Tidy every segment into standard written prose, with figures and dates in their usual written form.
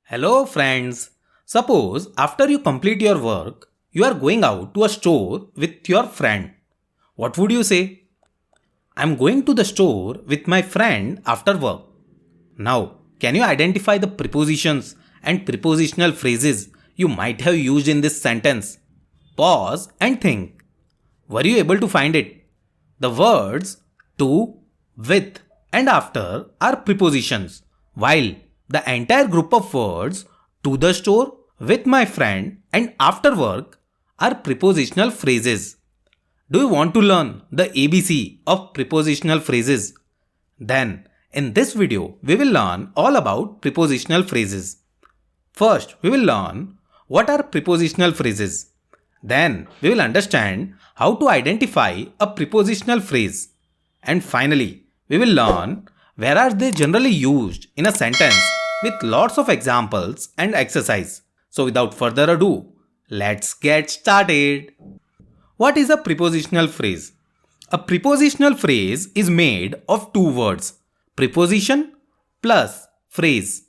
Hello friends. Suppose after you complete your work, you are going out to a store with your friend. What would you say? I'm going to the store with my friend after work. Now, can you identify the prepositions and prepositional phrases you might have used in this sentence? Pause and think. Were you able to find it? The words to, with, and after are prepositions, while the entire group of words to the store, with my friend, and after work are prepositional phrases. Do you want to learn the ABC of prepositional phrases? Then, in this video, we will learn all about prepositional phrases. First, we will learn what are prepositional phrases. Then, we will understand how to identify a prepositional phrase. And finally, we will learn where are they generally used in a sentence with lots of examples and exercise. So without further ado, let's get started. What is a prepositional phrase? A prepositional phrase is made of two words, preposition plus phrase.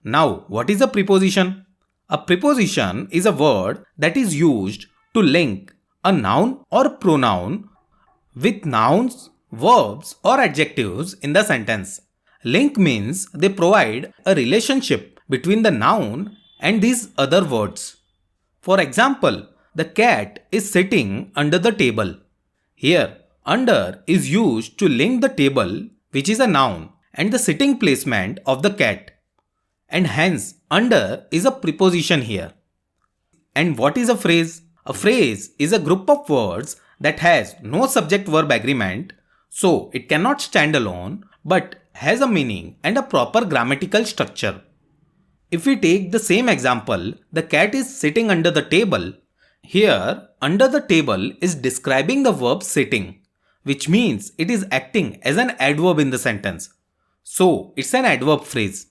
Now, what is a preposition? A preposition is a word that is used to link a noun or pronoun with nouns, verbs, or adjectives in the sentence. Link means they provide a relationship between the noun and these other words. For example, the cat is sitting under the table. Here, under is used to link the table, which is a noun, and the sitting placement of the cat. And hence, under is a preposition here. And what is a phrase? A phrase is a group of words that has no subject-verb agreement, so it cannot stand alone, but has a meaning and a proper grammatical structure. If we take the same example, the cat is sitting under the table. Here, under the table is describing the verb sitting, which means it is acting as an adverb in the sentence. So, it's an adverb phrase.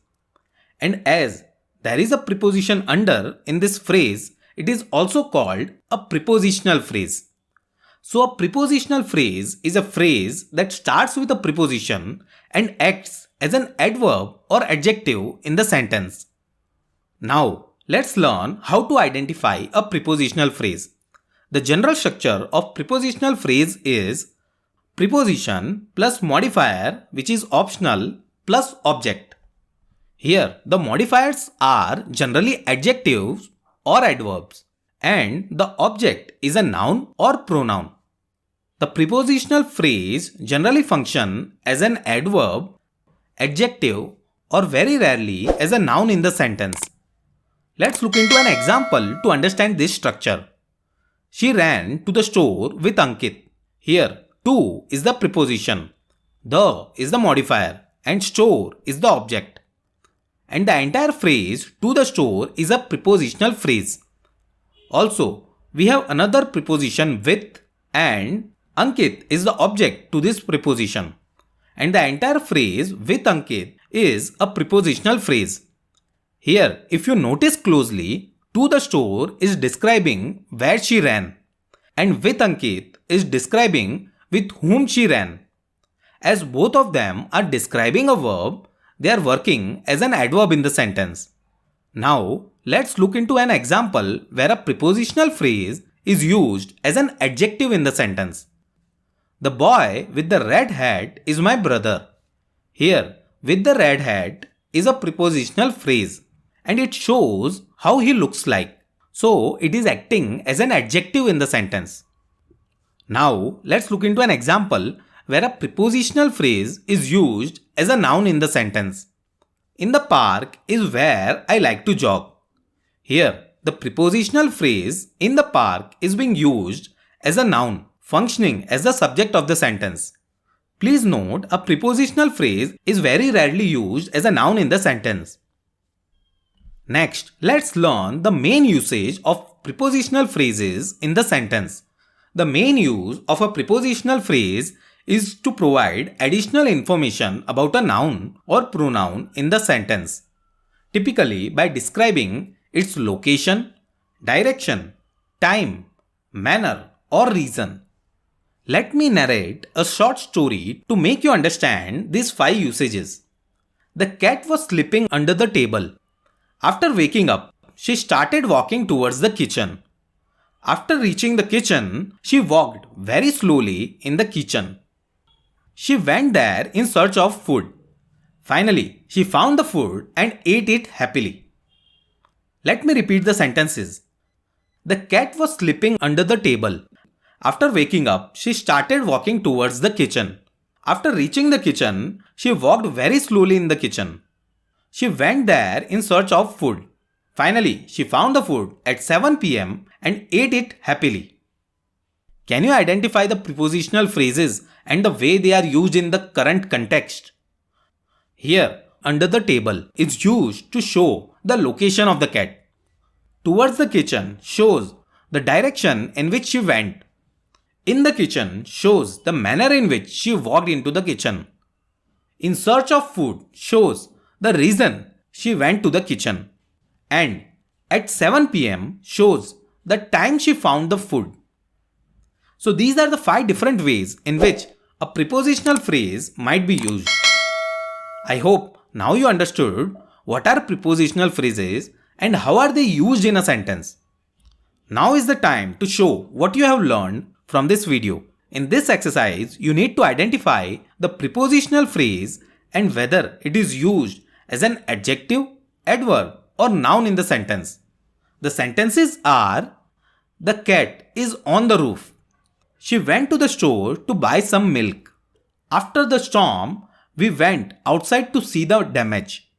And as there is a preposition under in this phrase, it is also called a prepositional phrase. So a prepositional phrase is a phrase that starts with a preposition and acts as an adverb or adjective in the sentence. Now, let's learn how to identify a prepositional phrase. The general structure of prepositional phrase is preposition plus modifier, which is optional, plus object. Here, the modifiers are generally adjectives or adverbs, and the object is a noun or pronoun. The prepositional phrase generally function as an adverb, adjective, or very rarely as a noun in the sentence. Let's look into an example to understand this structure. She ran to the store with Ankit. Here, to is the preposition, the is the modifier, and store is the object. And the entire phrase to the store is a prepositional phrase. Also, we have another preposition with, and Ankit is the object to this preposition. And the entire phrase with Ankit is a prepositional phrase. Here, if you notice closely, to the store is describing where she ran, and with Ankit is describing with whom she ran. As both of them are describing a verb, they are working as an adverb in the sentence. Now, let's look into an example where a prepositional phrase is used as an adjective in the sentence. The boy with the red hat is my brother. Here, with the red hat is a prepositional phrase, and it shows how he looks like. So, it is acting as an adjective in the sentence. Now, let's look into an example where a prepositional phrase is used as a noun in the sentence. In the park is where I like to jog. Here, the prepositional phrase in the park is being used as a noun, functioning as the subject of the sentence. Please note, a prepositional phrase is very rarely used as a noun in the sentence. Next, let's learn the main usage of prepositional phrases in the sentence. The main use of a prepositional phrase is to provide additional information about a noun or pronoun in the sentence, typically by describing its location, direction, time, manner, or reason. Let me narrate a short story to make you understand these 5 usages. The cat was sleeping under the table. After waking up, she started walking towards the kitchen. After reaching the kitchen, she walked very slowly in the kitchen. She went there in search of food. Finally, she found the food and ate it happily. Let me repeat the sentences. The cat was sleeping under the table. After waking up, she started walking towards the kitchen. After reaching the kitchen, she walked very slowly in the kitchen. She went there in search of food. Finally, she found the food at 7 pm and ate it happily. Can you identify the prepositional phrases and the way they are used in the current context? Here, under the table is used to show the location of the cat. Towards the kitchen shows the direction in which she went. In the kitchen shows the manner in which she walked into the kitchen. In search of food shows the reason she went to the kitchen. And at 7 pm shows the time she found the food. So these are the 5 different ways in which a prepositional phrase might be used. I hope now you understood what are prepositional phrases and how are they used in a sentence. Now is the time to show what you have learned from this video. In this exercise, you need to identify the prepositional phrase and whether it is used as an adjective, adverb, or noun in the sentence. The sentences are: the cat is on the roof. She went to the store to buy some milk. After the storm, we went outside to see the damage.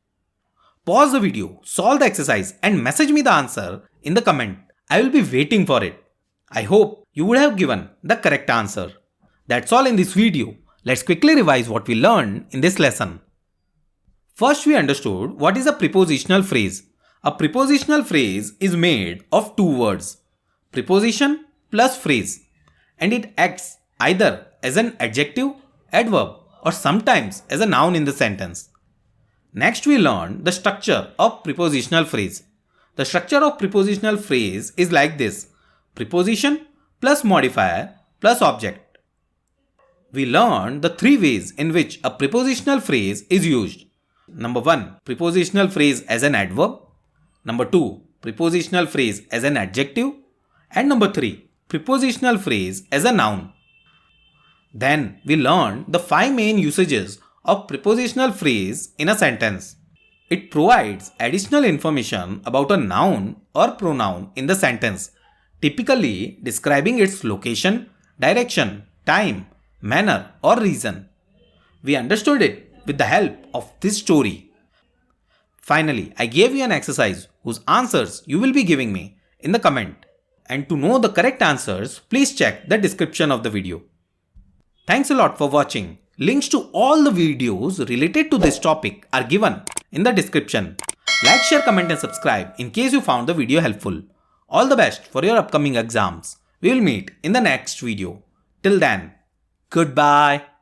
Pause the video, solve the exercise and message me the answer in the comment. I will be waiting for it. I hope you would have given the correct answer. That's all in this video. Let's quickly revise what we learned in this lesson. First, we understood what is a prepositional phrase. A prepositional phrase is made of 2 words, preposition plus phrase, and it acts either as an adjective, adverb, or sometimes as a noun in the sentence. Next, we learned the structure of prepositional phrase. The structure of prepositional phrase is like this: preposition plus modifier plus object. We learned the 3 ways in which a prepositional phrase is used. Number 1, prepositional phrase as an adverb. Number 2, prepositional phrase as an adjective. And number 3, prepositional phrase as a noun. Then we learned the 5 main usages of prepositional phrase in a sentence. It provides additional information about a noun or pronoun in the sentence, typically describing its location, direction, time, manner, or reason. We understood it with the help of this story. Finally, I gave you an exercise whose answers you will be giving me in the comment. And to know the correct answers, please check the description of the video. Thanks a lot for watching. Links to all the videos related to this topic are given in the description. Like, share, comment and subscribe in case you found the video helpful. All the best for your upcoming exams. We will meet in the next video. Till then, goodbye.